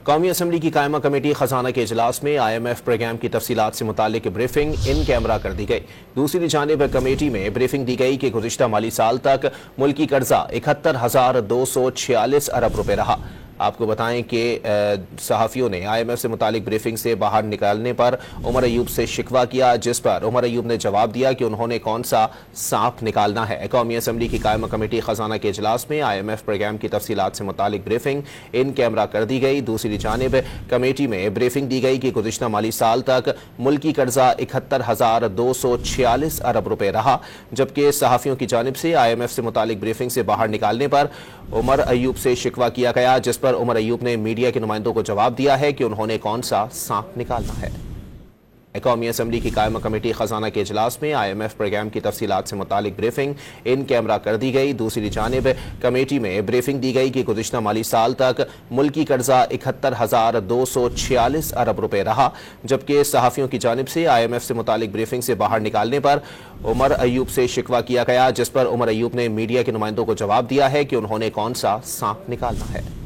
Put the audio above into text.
कौमी असम्बली की कायमा कमेटी खजाना के इजलास में IMF प्रोग्राम की तफसीलात से मुतालिक ब्रीफिंग इन कैमरा कर दी गई। दूसरी जानिब कमेटी में ब्रीफिंग दी गई कि गुज़िश्ता माली साल तक मुल्की कर्जा 71,246 अरब रुपए रहा। आपको बताएं कि सहाफ़ियों ने IMF से मुतालिक ब्रीफिंग से बाहर निकालने पर उमर अयूब से शिकवा किया, जिस पर उमर अयूब ने जवाब दिया कि उन्होंने कौन सा सांप निकालना है। कौमी असम्बली की कायमा कमेटी खजाना के इजलास में IMF प्रोग्राम की तफसीलात से मुतालिक ब्रीफिंग इन कैमरा कर दी गई। दूसरी जानिब कमेटी में ब्रीफिंग दी गई कि गुज़िश्ता माली साल तक मुल्की कर्जा 71,246 अरब रुपए रहा, जबकि सहाफ़ियों की जानिब से IMF से मुतालिक ब्रीफिंग से बाहर निकालने पर उमर अयूब से शिकवा किया गया, जिस पर उमर अयूब ने मीडिया के नुमाइंदों को जवाब दिया है कि उन्होंने कौन सा सांप निकालना है। कौमी असम्बली की कायमा कमेटी खजाना के इजलास में IMF प्रोग्राम की तफसीलात से मुतालिक ब्रीफिंग इन कैमरा कर दी गई। दूसरी जानिब कमेटी में ब्रीफिंग दी गई कि गुज़िश्ता माली साल तक मुल्की कर्जा 71,246 अरब रुपए रहा, जबकि सहाफ़ियों की जानिब से IMF से मुतालिक ब्रीफिंग से बाहर निकालने पर उमर अयूब से शिकवा किया गया, जिस पर उमर अयूब ने मीडिया के नुमाइंदों को जवाब दिया है कि उन्होंने कौन सा सांप निकालना है।